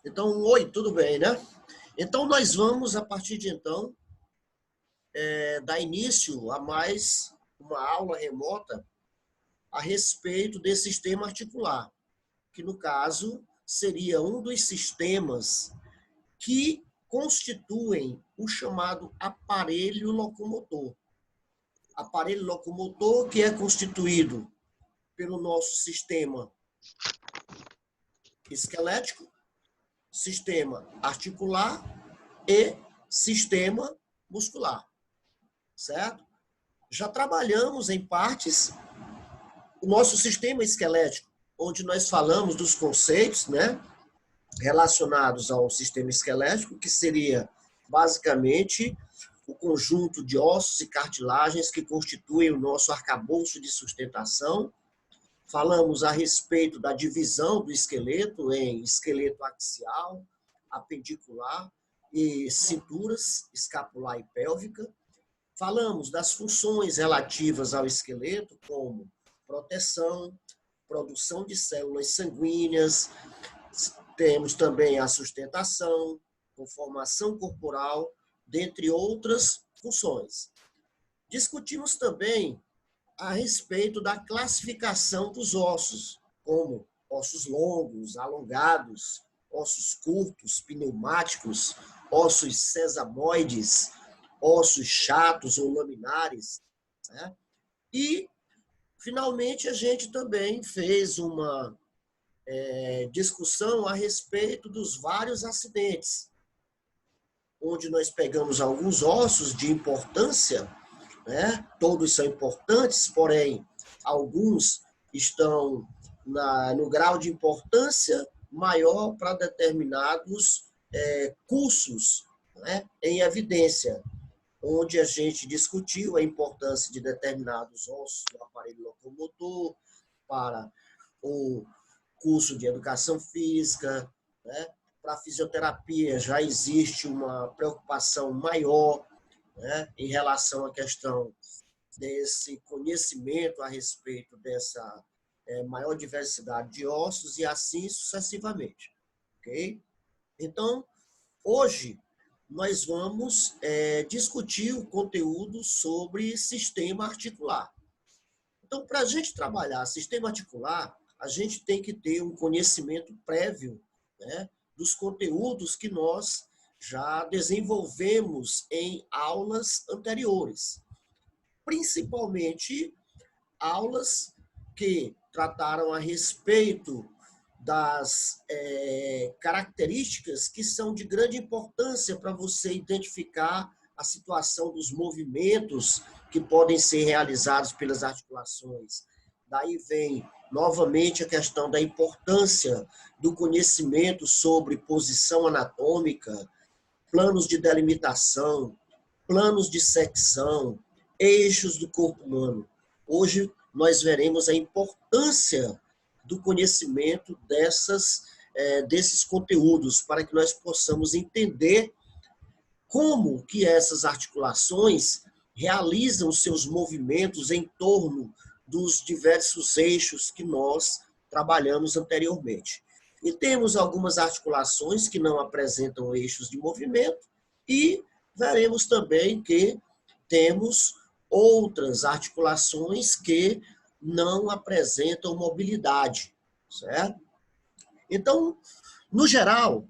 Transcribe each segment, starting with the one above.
Então, oi, tudo bem, né? Então, nós vamos, a partir de então, dar início a mais uma aula remota a respeito desse sistema articular, que, no caso, seria um dos sistemas que constituem o chamado aparelho locomotor. Aparelho locomotor que é constituído pelo nosso sistema esquelético, sistema articular e sistema muscular, certo? Já trabalhamos em partes o nosso sistema esquelético, onde nós falamos dos conceitos, né, relacionados ao sistema esquelético, que seria basicamente o conjunto de ossos e cartilagens que constituem o nosso arcabouço de sustentação. Falamos a respeito da divisão do esqueleto em esqueleto axial, apendicular e cinturas escapular e pélvica. Falamos das funções relativas ao esqueleto, como proteção, produção de células sanguíneas, temos também a sustentação, conformação corporal, dentre outras funções. Discutimos também a respeito da classificação dos ossos, como ossos longos, alongados, ossos curtos, pneumáticos, ossos sesamoides, ossos chatos ou laminares, né? E, finalmente, a gente também fez uma discussão a respeito dos vários acidentes, onde nós pegamos alguns ossos de importância, né? Todos são importantes, porém, alguns estão no grau de importância maior para determinados cursos, né, em evidência, onde a gente discutiu a importância de determinados ossos do aparelho locomotor para o curso de educação física, né? Para a fisioterapia já existe uma preocupação maior, né, em relação à questão desse conhecimento a respeito dessa maior diversidade de ossos e assim sucessivamente. Ok? Então, hoje, nós vamos discutir o conteúdo sobre sistema articular. Então, para a gente trabalhar sistema articular, a gente tem que ter um conhecimento prévio, né, dos conteúdos que nós já desenvolvemos em aulas anteriores. Principalmente aulas que trataram a respeito das características que são de grande importância para você identificar a situação dos movimentos que podem ser realizados pelas articulações. Daí vem, novamente, a questão da importância do conhecimento sobre posição anatômica, planos de delimitação, planos de secção, eixos do corpo humano. Hoje, nós veremos a importância do conhecimento desses conteúdos, para que nós possamos entender como que essas articulações realizam seus movimentos em torno dos diversos eixos que nós trabalhamos anteriormente. E temos algumas articulações que não apresentam eixos de movimento e veremos também que temos outras articulações que não apresentam mobilidade, certo? Então, no geral,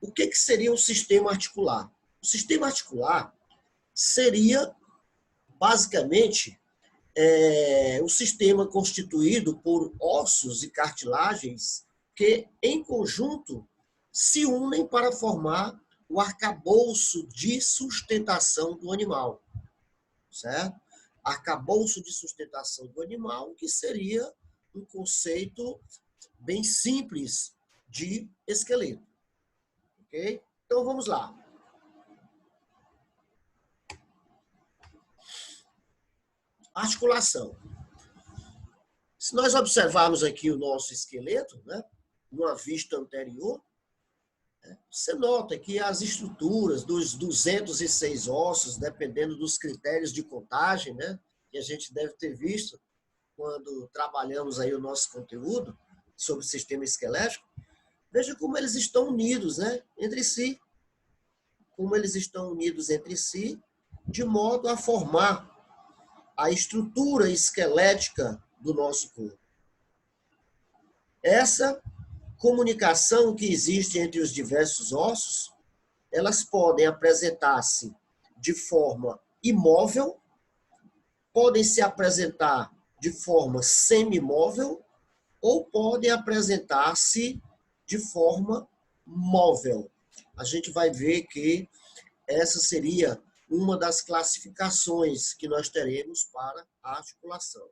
o que seria um sistema articular? O sistema articular seria, basicamente, um sistema constituído por ossos e cartilagens que, em conjunto, se unem para formar o arcabouço de sustentação do animal, certo? Arcabouço de sustentação do animal, que seria um conceito bem simples de esqueleto. Ok? Então, vamos lá. Articulação. Se nós observarmos aqui o nosso esqueleto, né, numa vista anterior, você nota que as estruturas dos 206 ossos, dependendo dos critérios de contagem, né, que a gente deve ter visto quando trabalhamos aí o nosso conteúdo sobre o sistema esquelético, Veja como eles estão unidos, né, entre si. Como eles estão unidos entre si, de modo a formar a estrutura esquelética do nosso corpo. Essa comunicação que existe entre os diversos ossos, elas podem apresentar-se de forma imóvel, podem se apresentar de forma semimóvel ou podem apresentar-se de forma móvel. A gente vai ver que essa seria uma das classificações que nós teremos para a articulação.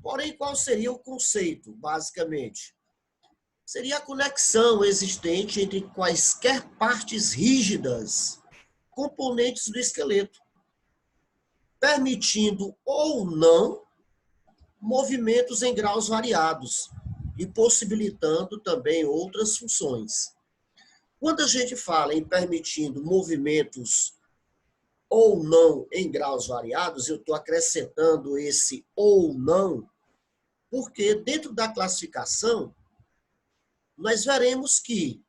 Porém, qual seria o conceito, basicamente? Seria a conexão existente entre quaisquer partes rígidas, componentes do esqueleto, permitindo ou não movimentos em graus variados e possibilitando também outras funções. Quando a gente fala em permitindo movimentos ou não em graus variados, eu estou acrescentando esse ou não, porque dentro da classificação, nós veremos que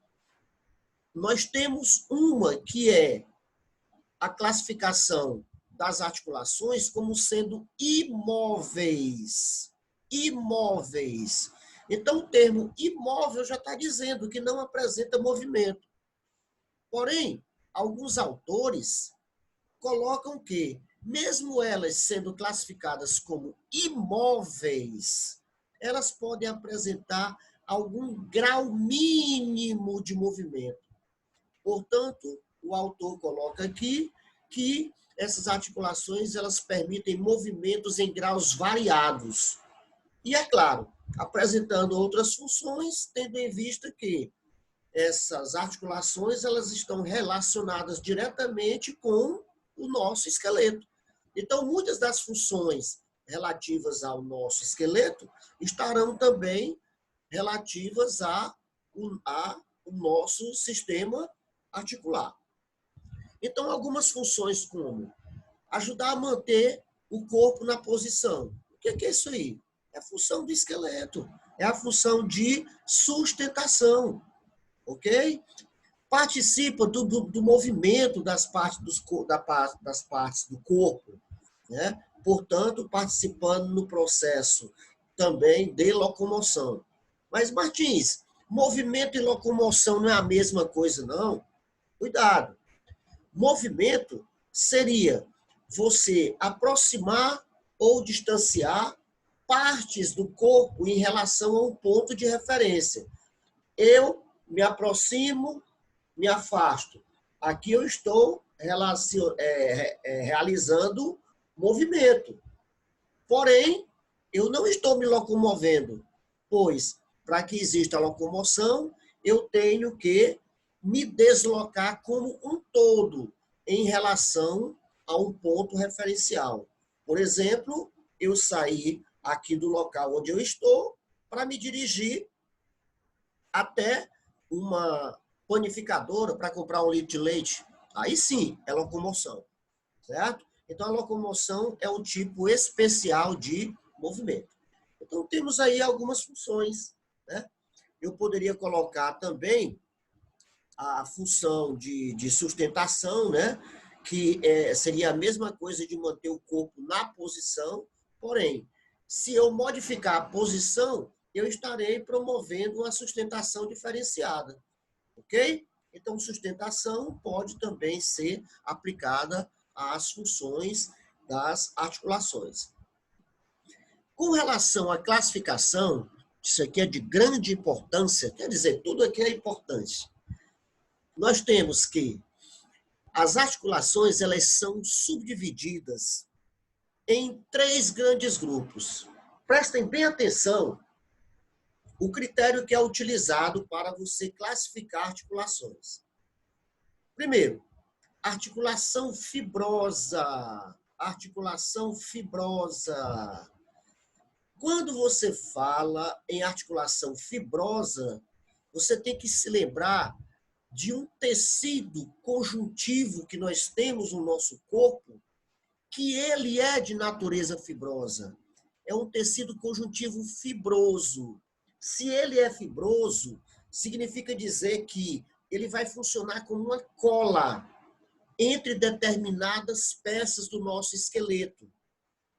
nós temos uma que é a classificação das articulações como sendo imóveis. Imóveis. Então, o termo imóvel já está dizendo que não apresenta movimento. Porém, alguns autores colocam que, mesmo elas sendo classificadas como imóveis, elas podem apresentar algum grau mínimo de movimento. Portanto, o autor coloca aqui que essas articulações elas permitem movimentos em graus variados. E, é claro, apresentando outras funções, tendo em vista que essas articulações elas estão relacionadas diretamente com o nosso esqueleto. Então, muitas das funções relativas ao nosso esqueleto estarão também relativas ao nosso sistema articular. Então, algumas funções como ajudar a manter o corpo na posição. O que é isso aí? É a função do esqueleto, é a função de sustentação, ok? Participa do movimento das partes do corpo, né? Portanto, participando no processo também de locomoção. Mas, Martins, movimento e locomoção não é a mesma coisa, não? Cuidado. Movimento seria você aproximar ou distanciar partes do corpo em relação a um ponto de referência. Eu me aproximo, me afasto. Aqui eu estou realizando movimento. Porém, eu não estou me locomovendo, pois, para que exista locomoção, eu tenho que me deslocar como um todo em relação a um ponto referencial. Por exemplo, eu saí aqui do local onde eu estou para me dirigir até uma panificadora para comprar um litro de leite. Aí sim, é locomoção, certo? Então, a locomoção é um tipo especial de movimento. Então, temos aí algumas funções, né? Eu poderia colocar também a função de sustentação, né? Que seria a mesma coisa de manter o corpo na posição, porém, se eu modificar a posição, eu estarei promovendo a sustentação diferenciada, ok? Então, sustentação pode também ser aplicada às funções das articulações. Com relação à classificação, isso aqui é de grande importância, quer dizer, tudo aqui é importante. Nós temos que as articulações elas são subdivididas em 3 grandes grupos. Prestem bem atenção o critério que é utilizado para você classificar articulações. Primeiro, articulação fibrosa. Articulação fibrosa. Quando você fala em articulação fibrosa, você tem que se lembrar de um tecido conjuntivo que nós temos no nosso corpo, que ele é de natureza fibrosa. É um tecido conjuntivo fibroso. Se ele é fibroso, significa dizer que ele vai funcionar como uma cola entre determinadas peças do nosso esqueleto.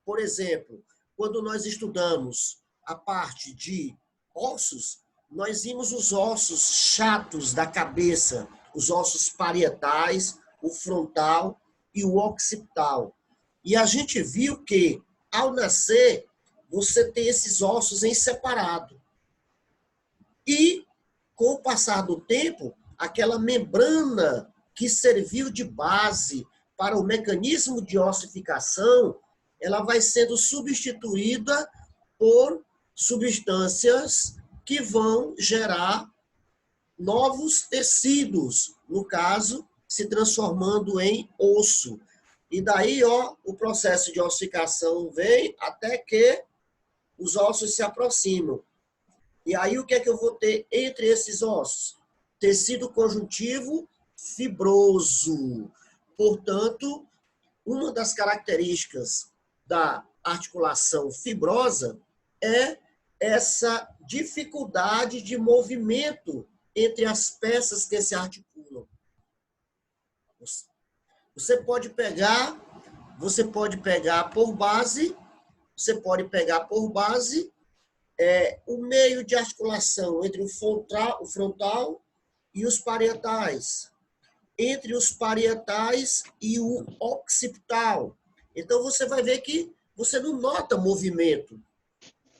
Por exemplo, quando nós estudamos a parte de ossos, nós vimos os ossos chatos da cabeça, os ossos parietais, o frontal e o occipital. E a gente viu que, ao nascer, você tem esses ossos em separado. E, com o passar do tempo, aquela membrana que serviu de base para o mecanismo de ossificação, ela vai sendo substituída por substâncias que vão gerar novos tecidos, no caso, se transformando em osso. E daí, o processo de ossificação vem até que os ossos se aproximam. E aí, o que é que eu vou ter entre esses ossos? Tecido conjuntivo fibroso. Portanto, uma das características da articulação fibrosa é essa dificuldade de movimento entre as peças que se articulam. Você pode pegar por base o meio de articulação entre o frontal e os parietais, entre os parietais e o occipital. Então, você vai ver que você não nota movimento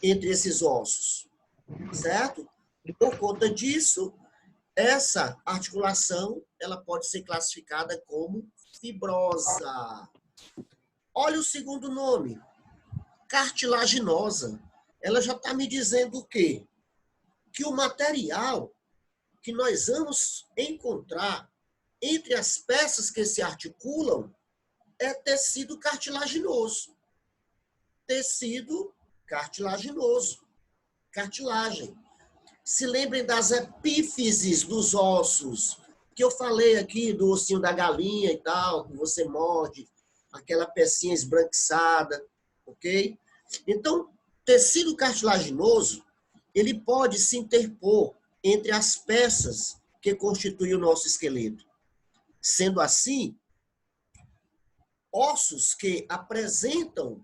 entre esses ossos, certo? E por conta disso, essa articulação ela pode ser classificada como fibrosa. Olha o segundo nome, cartilaginosa. Ela já está me dizendo o quê? Que o material que nós vamos encontrar entre as peças que se articulam é tecido cartilaginoso. Tecido cartilaginoso. Cartilagem. Se lembrem das epífises dos ossos, que eu falei aqui do ossinho da galinha e tal, que você morde, aquela pecinha esbranquiçada, ok? Então, tecido cartilaginoso, ele pode se interpor entre as peças que constituem o nosso esqueleto. Sendo assim, ossos que apresentam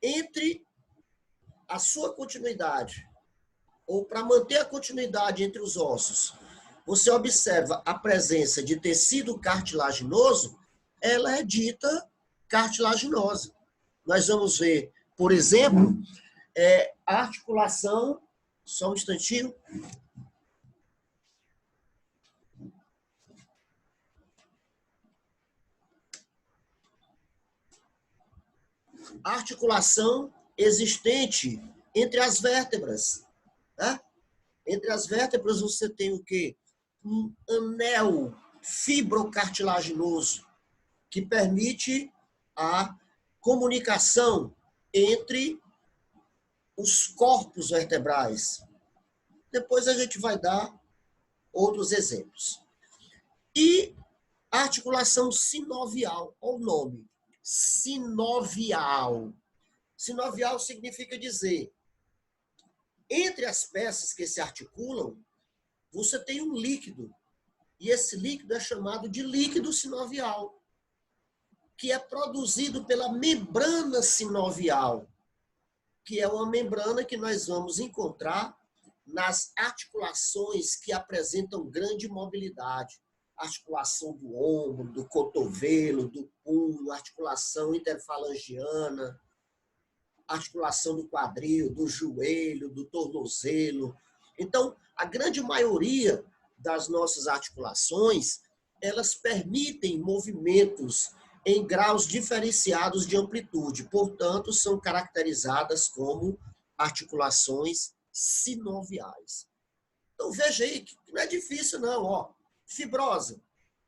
entre a sua continuidade, ou para manter a continuidade entre os ossos, você observa a presença de tecido cartilaginoso, ela é dita cartilaginosa. Nós vamos ver, por exemplo, a articulação, só um instantinho. A articulação existente entre as vértebras. Né? Entre as vértebras você tem o quê? Um anel fibrocartilaginoso que permite a comunicação entre os corpos vertebrais. Depois a gente vai dar outros exemplos. E a articulação sinovial, olha o nome, sinovial. Sinovial significa dizer, entre as peças que se articulam, você tem um líquido, e esse líquido é chamado de líquido sinovial, que é produzido pela membrana sinovial, que é uma membrana que nós vamos encontrar nas articulações que apresentam grande mobilidade. Articulação do ombro, do cotovelo, do punho, articulação interfalangiana, articulação do quadril, do joelho, do tornozelo. Então, a grande maioria das nossas articulações, elas permitem movimentos em graus diferenciados de amplitude, portanto, são caracterizadas como articulações sinoviais. Então, veja aí que não é difícil, não. Fibrosa,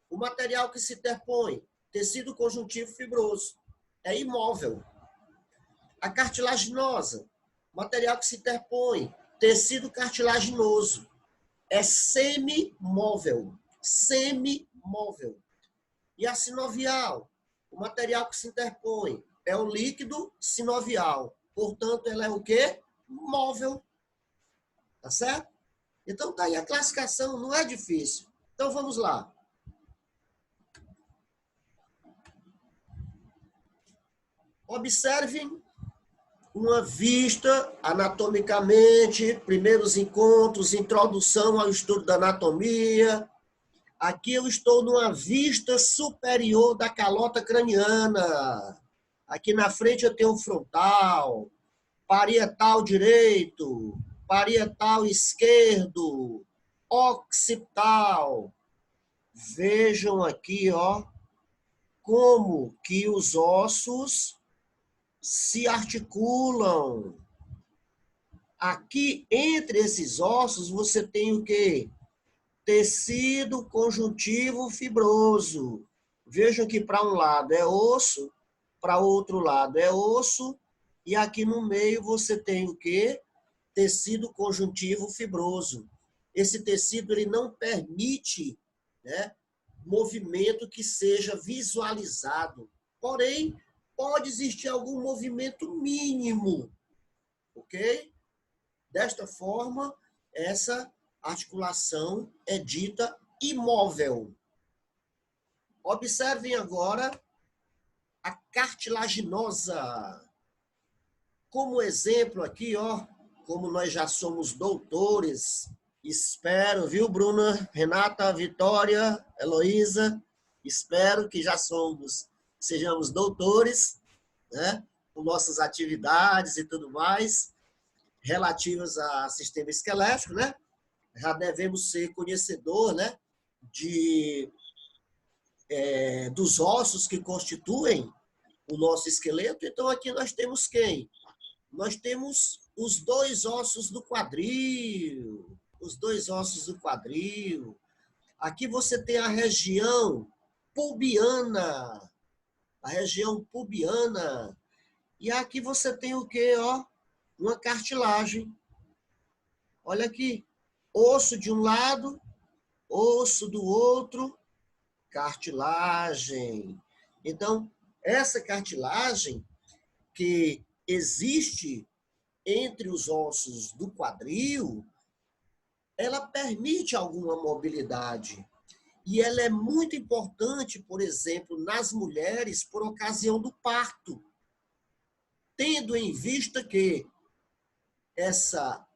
o material que se interpõe, tecido conjuntivo fibroso, é imóvel. A cartilaginosa, material que se interpõe, tecido cartilaginoso, é semimóvel. Semimóvel. E a sinovial, o material que se interpõe, é o líquido sinovial. Portanto, ela é o quê? Móvel. Tá certo? Então, está aí a classificação, não é difícil. Então, vamos lá. Observem uma vista anatomicamente, primeiros encontros, introdução ao estudo da anatomia. Aqui eu estou numa vista superior da calota craniana. Aqui na frente eu tenho o frontal, parietal direito, parietal esquerdo, occipital. Vejam aqui, ó, como que os ossos se articulam. Aqui, entre esses ossos, você tem o quê? Tecido conjuntivo fibroso. Vejam que para um lado é osso, para o outro lado é osso, e aqui no meio você tem o quê? Tecido conjuntivo fibroso. Esse tecido ele não permite, né, movimento que seja visualizado. Porém, pode existir algum movimento mínimo, ok? Desta forma, essa articulação é dita imóvel. Observem agora a cartilaginosa. Como exemplo aqui, ó, como nós já somos doutores, espero, viu, Bruna, Renata, Vitória, Heloísa, espero que já sejamos doutores, né, com nossas atividades e tudo mais, relativas a sistema esquelético, né? Já devemos ser conhecedor, né, dos ossos que constituem o nosso esqueleto. Então, aqui nós temos quem? Nós temos os dois ossos do quadril. Os dois ossos do quadril. Aqui você tem a região pubiana. A região pubiana. E aqui você tem o quê? Ó, uma cartilagem. Olha aqui. Osso de um lado, osso do outro, cartilagem. Então, essa cartilagem que existe entre os ossos do quadril, ela permite alguma mobilidade. E ela é muito importante, por exemplo, nas mulheres por ocasião do parto, tendo em vista que essa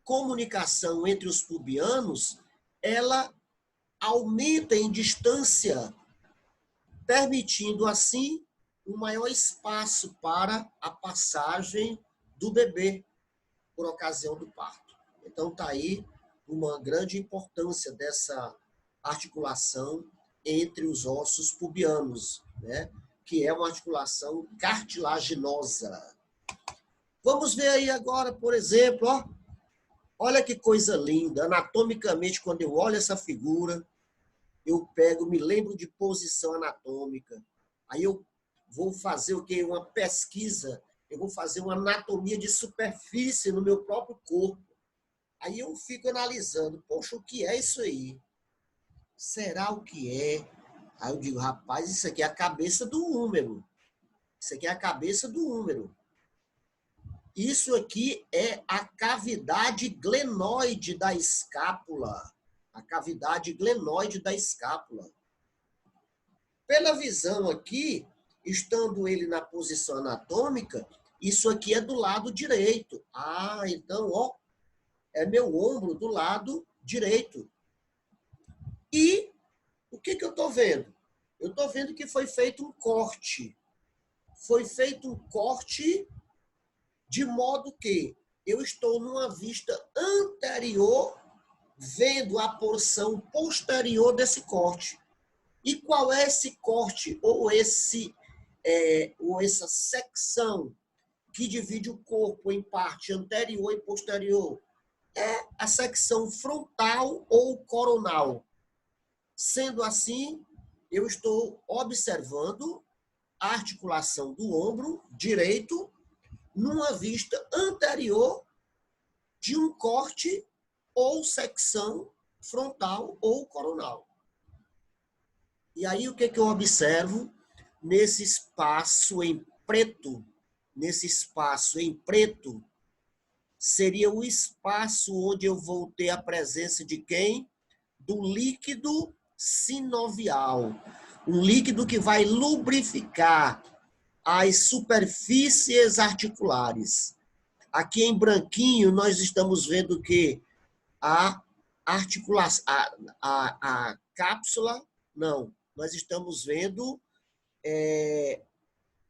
comunicação entre os pubianos, ela aumenta em distância, permitindo assim um maior espaço para a passagem do bebê por ocasião do parto. Então está aí uma grande importância dessa articulação entre os ossos pubianos, né? Que é uma articulação cartilaginosa. Vamos ver aí agora, por exemplo, ó, olha que coisa linda. Anatomicamente, quando eu olho essa figura, eu pego, me lembro de posição anatômica. Aí eu vou fazer o quê? Uma pesquisa. Eu vou fazer uma anatomia de superfície no meu próprio corpo. Aí eu fico analisando, poxa, o que é isso aí? Será o que é? Aí eu digo, rapaz, isso aqui é a cabeça do húmero. Isso aqui é a cabeça do húmero. Isso aqui é a cavidade glenoide da escápula. A cavidade glenoide da escápula. Pela visão aqui, estando ele na posição anatômica, isso aqui é do lado direito. Ah, então, ó, é meu ombro do lado direito. E o que eu estou vendo? Eu estou vendo que foi feito um corte. Foi feito um corte de modo que eu estou numa vista anterior, vendo a porção posterior desse corte. E qual é esse corte ou essa secção que divide o corpo em parte anterior e posterior? É a secção frontal ou coronal. Sendo assim, eu estou observando a articulação do ombro direito numa vista anterior de um corte ou secção frontal ou coronal. E aí o que eu observo nesse espaço em preto? Nesse espaço em preto, seria o espaço onde eu vou ter a presença de quem? Do líquido sinovial. Um líquido que vai lubrificar as superfícies articulares. Aqui em branquinho, nós estamos vendo que a articulação, a cápsula, não, nós estamos vendo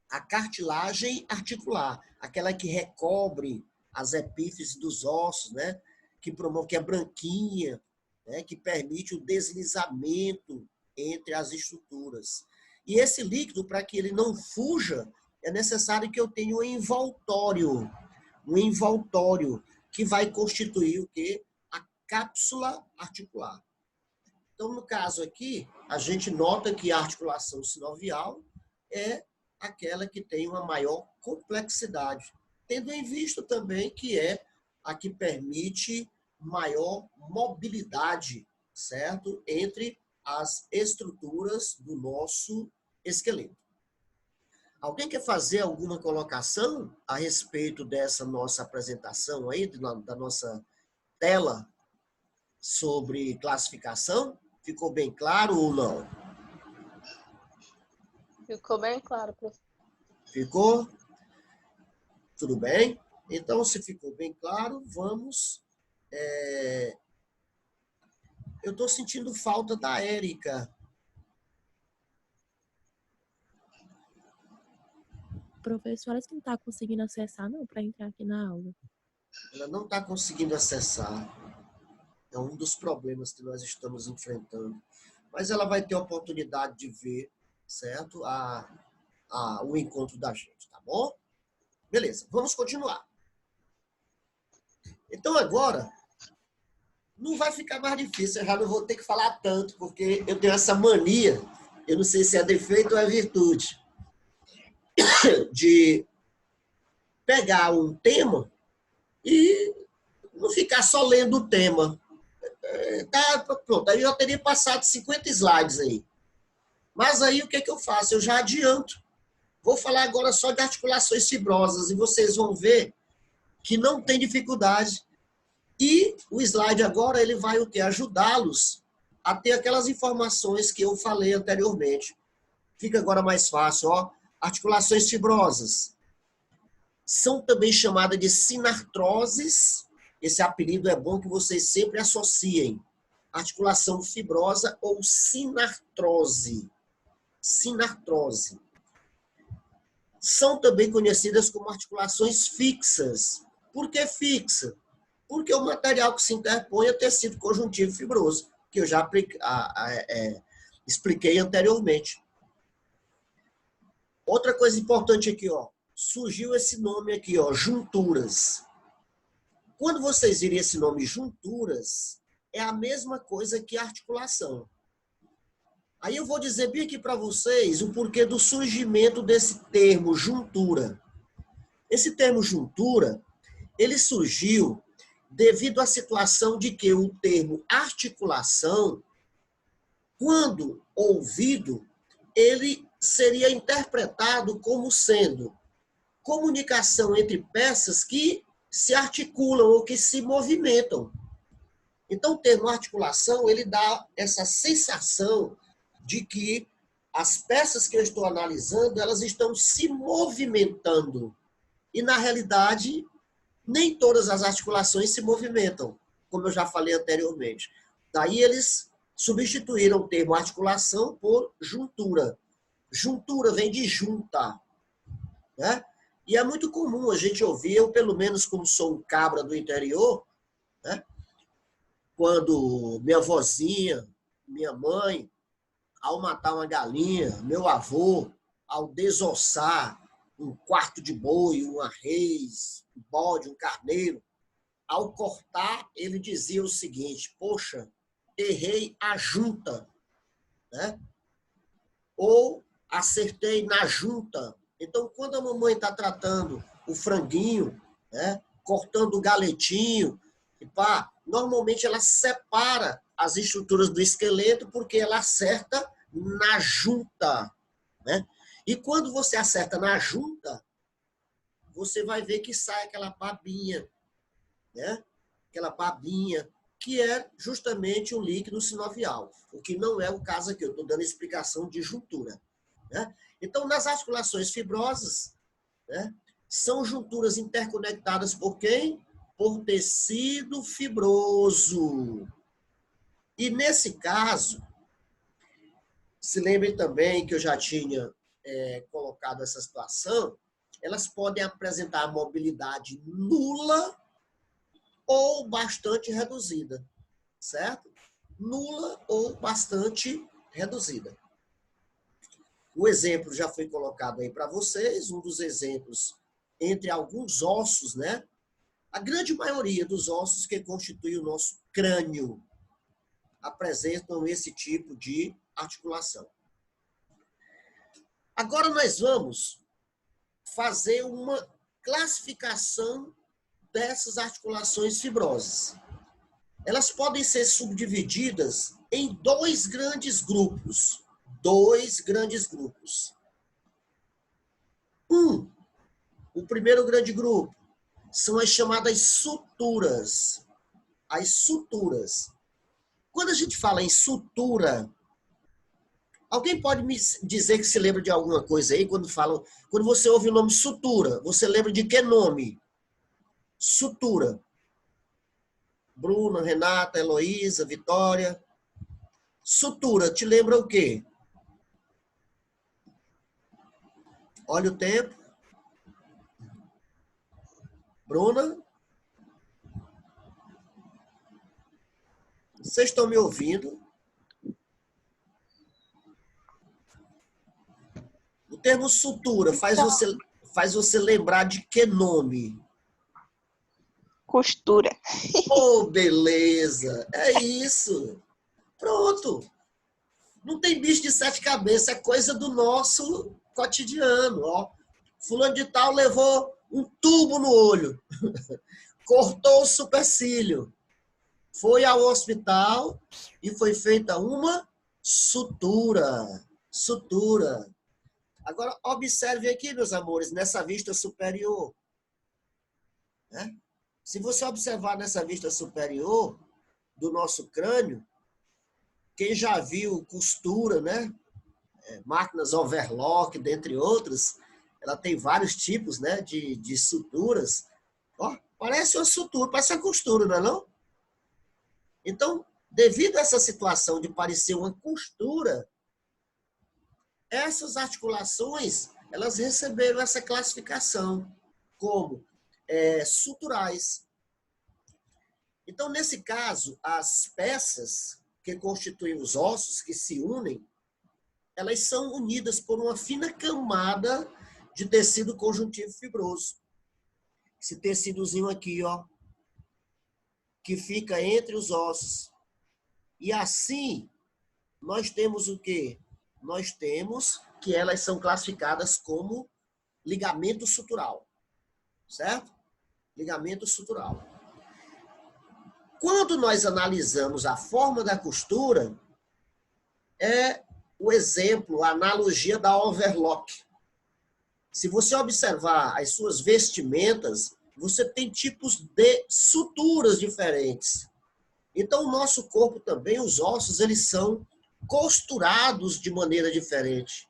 a cartilagem articular, aquela que recobre as epífises dos ossos, né? Que promove, que é branquinha, né? Que permite o deslizamento entre as estruturas. E esse líquido, para que ele não fuja, é necessário que eu tenha um envoltório que vai constituir o quê? A cápsula articular. Então, no caso aqui, a gente nota que a articulação sinovial é aquela que tem uma maior complexidade, tendo em vista também que é a que permite maior mobilidade, certo? Entre as estruturas do nosso esqueleto. Alguém quer fazer alguma colocação a respeito dessa nossa apresentação aí, da nossa tela sobre classificação? Ficou bem claro ou não? Ficou bem claro, professor. Ficou? Tudo bem? Então, se ficou bem claro, vamos... Eu estou sentindo falta da Érica. Professor, ela não está conseguindo acessar, não, para entrar aqui na aula. Ela não está conseguindo acessar. É um dos problemas que nós estamos enfrentando. Mas ela vai ter a oportunidade de ver, certo? O encontro da gente, tá bom? Beleza, vamos continuar. Então, agora, não vai ficar mais difícil. Eu já não vou ter que falar tanto, porque eu tenho essa mania, eu não sei se é defeito ou é virtude, de pegar um tema e não ficar só lendo o tema. Tá, pronto, aí eu teria passado 50 slides aí. Mas aí o que eu faço? Eu já adianto. Vou falar agora só de articulações fibrosas e vocês vão ver que não tem dificuldade. E o slide agora ele vai o quê? Ajudá-los a ter aquelas informações que eu falei anteriormente. Fica agora mais fácil, ó. Articulações fibrosas. São também chamadas de sinartroses. Esse apelido é bom que vocês sempre associem. Articulação fibrosa ou sinartrose. Sinartrose. São também conhecidas como articulações fixas. Por que fixa? Porque o material que se interpõe é tecido conjuntivo fibroso, que eu já expliquei anteriormente. Outra coisa importante aqui, ó, surgiu esse nome aqui, ó, junturas. Quando vocês virem esse nome junturas, é a mesma coisa que articulação. Aí eu vou dizer bem aqui para vocês o porquê do surgimento desse termo juntura. Esse termo juntura, ele surgiu devido à situação de que o termo articulação, quando ouvido, ele seria interpretado como sendo comunicação entre peças que se articulam ou que se movimentam. Então, o termo articulação, ele dá essa sensação de que as peças que eu estou analisando, elas estão se movimentando. E, na realidade, nem todas as articulações se movimentam, como eu já falei anteriormente. Daí eles substituíram o termo articulação por juntura. Juntura vem de junta, né? E é muito comum a gente ouvir, eu pelo menos como sou um cabra do interior, né? Quando minha vozinha, minha mãe, ao matar uma galinha, meu avô, ao desossar um quarto de boi, uma reis, um bode, um carneiro, ao cortar, ele dizia o seguinte: poxa, errei a junta, né? Ou acertei na junta. Então, quando a mamãe está tratando o franguinho, né, cortando o galetinho, e pá, normalmente ela separa as estruturas do esqueleto porque ela acerta na junta, né? E quando você acerta na junta, você vai ver que sai aquela babinha, né? Aquela babinha, que é justamente um líquido sinovial, o que não é o caso aqui. Eu estou dando explicação de juntura, né? Então, nas articulações fibrosas, né, são junturas interconectadas por quem? Por tecido fibroso. E nesse caso, se lembrem também que eu já tinha colocado essa situação, elas podem apresentar mobilidade nula ou bastante reduzida, certo? Nula ou bastante reduzida. O exemplo já foi colocado aí para vocês, um dos exemplos entre alguns ossos, né? A grande maioria dos ossos que constituem o nosso crânio apresentam esse tipo de articulação. Agora nós vamos fazer uma classificação dessas articulações fibrosas. Elas podem ser subdivididas em dois grandes grupos. O primeiro grande grupo são as chamadas suturas. As suturas. Quando a gente fala em sutura, alguém pode me dizer que se lembra de alguma coisa aí quando você ouve o nome sutura, você lembra de que nome? Sutura. Bruna, Renata, Heloísa, Vitória. Sutura, te lembra o quê? Olha o tempo. Bruna? Vocês estão me ouvindo? O termo sutura faz você lembrar de que nome? Costura. Oh, beleza! É isso! Pronto! Não tem bicho de sete cabeças, é coisa do nosso cotidiano. Ó. Fulano de tal levou um tubo no olho, cortou o supercílio, foi ao hospital e foi feita uma sutura. Sutura. Agora, observe aqui, meus amores, nessa vista superior. Né? Se você observar nessa vista superior do nosso crânio, quem já viu costura, né? Máquinas overlock, dentre outras, ela tem vários tipos, né, de suturas. Ó, parece uma sutura, parece uma costura, não é não? Então, devido a essa situação de parecer uma costura, essas articulações, elas receberam essa classificação como suturais. Então, nesse caso, as peças que constituem os ossos, que se unem, elas são unidas por uma fina camada de tecido conjuntivo fibroso. Esse tecidozinho aqui, ó, que fica entre os ossos. E assim, nós temos o quê? Nós temos que elas são classificadas como ligamento sutural. Certo? Ligamento sutural. Quando nós analisamos a forma da costura, é o exemplo, a analogia da overlock. Se você observar as suas vestimentas, você tem tipos de suturas diferentes. Então, o nosso corpo também, os ossos, eles são costurados de maneira diferente.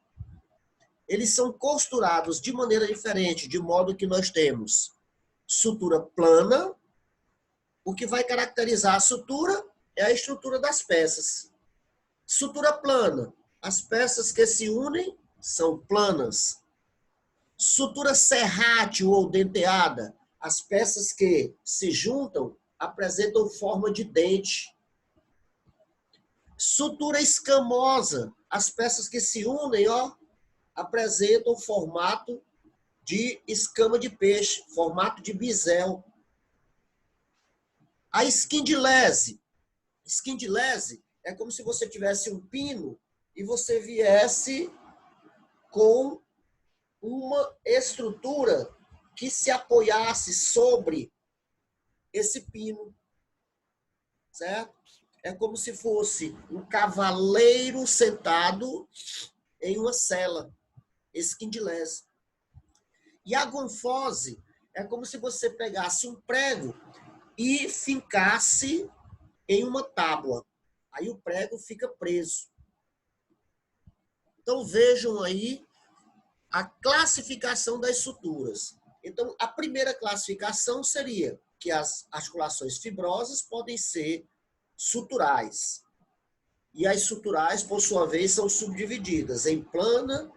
Eles são costurados de maneira diferente, de modo que nós temos sutura plana. O que vai caracterizar a sutura é a estrutura das peças. Sutura plana. As peças que se unem são planas. Sutura serrátil ou denteada. As peças que se juntam apresentam forma de dente. Sutura escamosa. As peças que se unem, ó, apresentam formato de escama de peixe, formato de bisel. A esquindilese. Esquindilese é como se você tivesse um pino e você viesse com uma estrutura que se apoiasse sobre esse pino, certo? É como se fosse um cavaleiro sentado em uma cela, esquindilese. E a gonfose é como se você pegasse um prego e fincar-se em uma tábua. Aí o prego fica preso. Então vejam aí a classificação das suturas. Então, a primeira classificação seria que as articulações fibrosas podem ser suturais. E as suturais, por sua vez, são subdivididas em plana,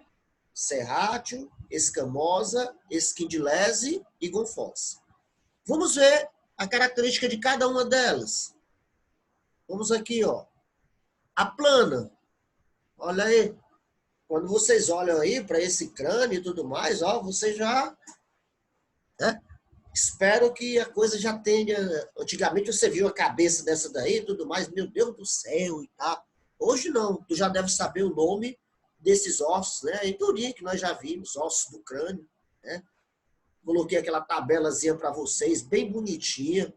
serrátil, escamosa, esquindilese e gonfosa. Vamos ver a característica de cada uma delas. Vamos aqui, ó. A plana. Olha aí. Quando vocês olham aí para esse crânio e tudo mais, ó, você já... Né? Espero que a coisa já tenha... Antigamente você viu a cabeça dessa daí e tudo mais, meu Deus do céu e tal. Hoje não, tu já deve saber o nome desses ossos, né? Em teoria que nós já vimos, ossos do crânio, né? Coloquei aquela tabelazinha para vocês, bem bonitinha,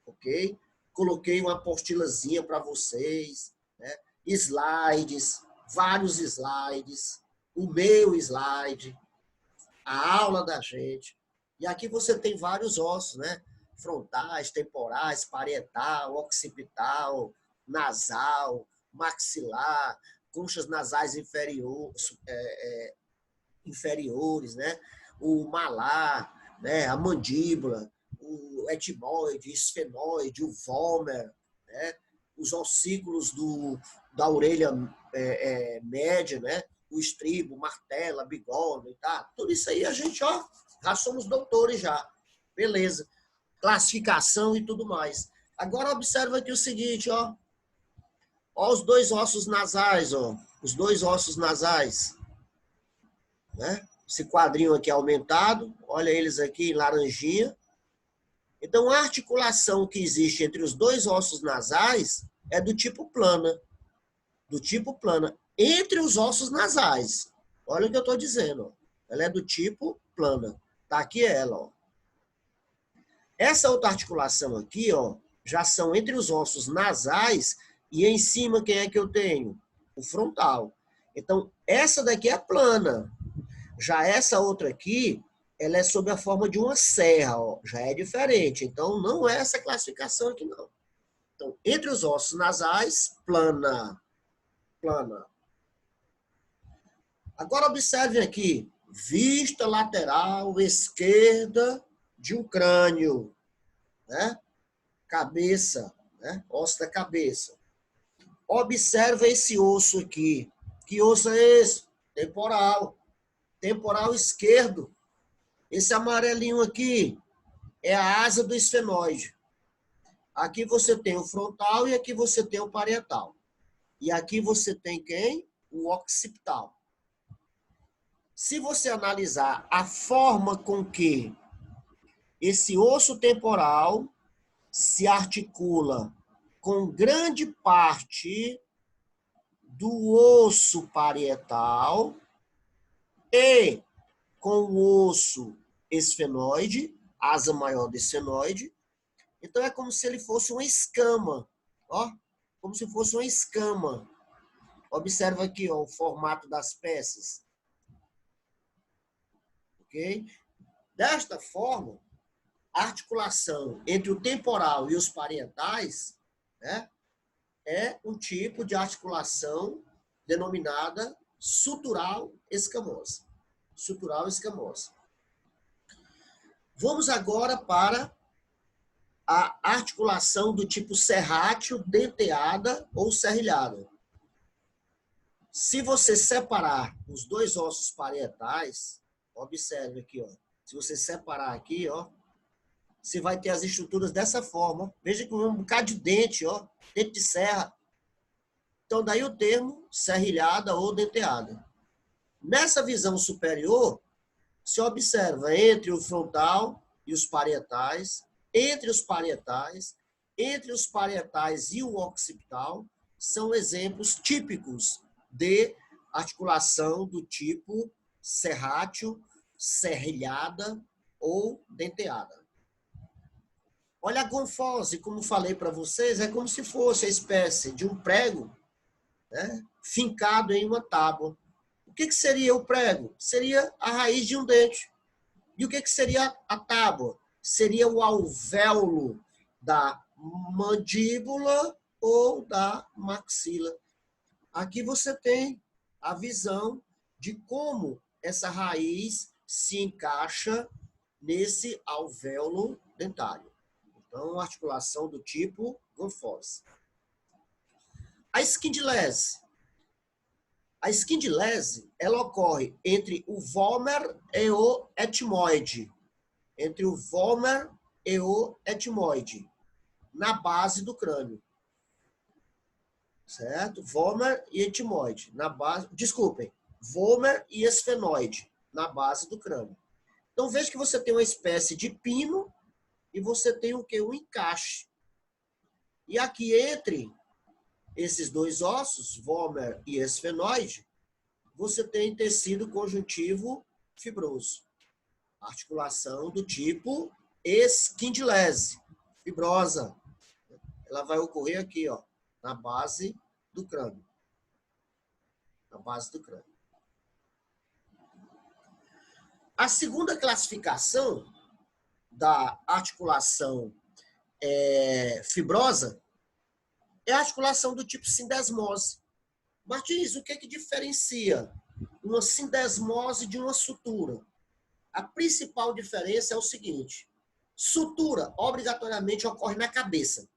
ok? Coloquei uma apostilazinha para vocês, né? Slides, vários slides, o meu slide, a aula da gente. E aqui você tem vários ossos, né? Frontais, temporais, parietal, occipital, nasal, maxilar, conchas nasais inferiores, né? O malar, né? A mandíbula, o etimoide, esfenoide, o vômer, né? Os ossículos da orelha média, né? O estribo, martela, bigode, tá? Tudo isso aí a gente, ó, já somos doutores já. Beleza. Classificação e tudo mais. Agora observa aqui o seguinte, ó. Ó os dois ossos nasais, ó. Os dois ossos nasais. Né? Esse quadrinho aqui aumentado. Olha eles aqui em laranjinha. Então, a articulação que existe entre os dois ossos nasais é do tipo plana. Do tipo plana. Entre os ossos nasais. Olha o que eu estou dizendo. Ó. Ela é do tipo plana. Tá aqui ela, ó. Essa outra articulação aqui, ó, já são entre os ossos nasais e em cima quem é que eu tenho? O frontal. Então, essa daqui é plana. Já essa outra aqui, ela é sob a forma de uma serra, ó, já é diferente. Então, não é essa classificação aqui, não. Então, entre os ossos nasais, plana. Plana. Agora, observem aqui. Vista lateral esquerda de um crânio, né? Cabeça, né? Osso da cabeça. Observa esse osso aqui. Que osso é esse? Temporal. Temporal esquerdo. Esse amarelinho aqui é a asa do esfenoide. Aqui você tem o frontal e aqui você tem o parietal. E aqui você tem quem? O occipital. Se você analisar a forma com que esse osso temporal se articula com grande parte do osso parietal e com o osso esfenoide, asa maior do esfenoide, então é como se ele fosse uma escama, ó, como se fosse uma escama. Observa aqui, ó, o formato das peças. Ok? Desta forma, a articulação entre o temporal e os parietais, né, é um tipo de articulação denominada sutural escamosa. Sutural escamosa. Vamos agora para a articulação do tipo serrátil, denteada ou serrilhada. Se você separar os dois ossos parietais, observe aqui, ó. Se você separar aqui, ó, você vai ter as estruturas dessa forma. Veja que um bocado de dente, ó, dente de serra. Então, daí o termo serrilhada ou denteada. Nessa visão superior, se observa entre o frontal e os parietais, entre os parietais e o occipital, são exemplos típicos de articulação do tipo serrátil, serrilhada ou denteada. Olha a gonfose, como falei para vocês, é como se fosse a espécie de um prego, né, fincado em uma tábua. O que seria o prego? Seria a raiz de um dente. E o que seria a tábua? Seria o alvéolo da mandíbula ou da maxila. Aqui você tem a visão de como essa raiz se encaixa nesse alvéolo dentário. Então, articulação do tipo Gunfors. A esquindilese. A esquindilese, ela ocorre entre o vômer e o etmoide. Entre o vômer e o etmoide, na base do crânio. Certo? Vômer e etmoide, na base... Desculpem, vômer e esfenoide, na base do crânio. Então, veja que você tem uma espécie de pino e você tem o quê? Um encaixe. E aqui, entre esses dois ossos, vômer e esfenoide, você tem tecido conjuntivo fibroso. Articulação do tipo esquindilese, fibrosa. Ela vai ocorrer aqui, ó, na base do crânio. Na base do crânio. A segunda classificação da articulação fibrosa é a articulação do tipo sindesmose. Martins, o que diferencia uma sindesmose de uma sutura? A principal diferença é o seguinte: sutura obrigatoriamente ocorre na cabeça.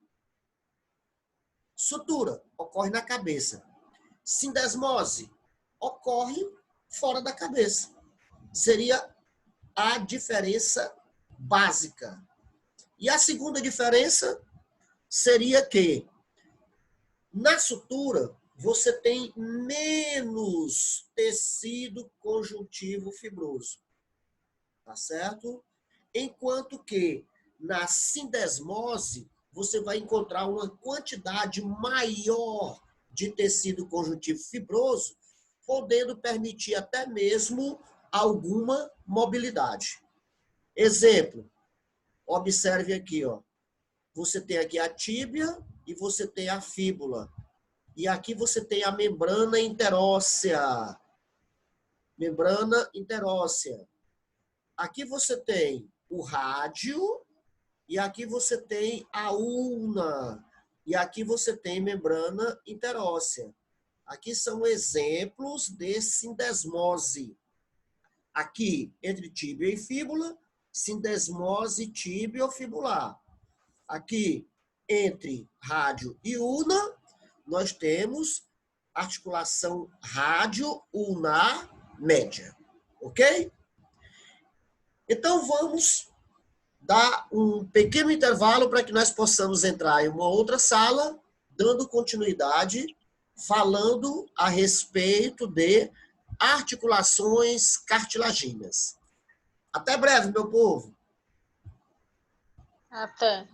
Sutura ocorre na cabeça. Sindesmose ocorre fora da cabeça. Seria a diferença básica. E a segunda diferença seria que na sutura você tem menos tecido conjuntivo fibroso. Tá certo? Enquanto que na sindesmose você vai encontrar uma quantidade maior de tecido conjuntivo fibroso, podendo permitir até mesmo alguma mobilidade. Exemplo, observe aqui, ó. Você tem aqui a tíbia e você tem a fíbula. E aqui você tem a membrana interóssea. Membrana interóssea. Aqui você tem o rádio e aqui você tem a ulna. E aqui você tem membrana interóssea. Aqui são exemplos de sindesmose. Aqui, entre tíbia e fíbula, sindesmose tibio-fibular. Aqui, entre rádio e ulna, nós temos articulação rádio-ulnar média. Ok? Então, vamos dar um pequeno intervalo para que nós possamos entrar em uma outra sala, dando continuidade, falando a respeito de articulações cartilagíneas. Até breve, meu povo. Até.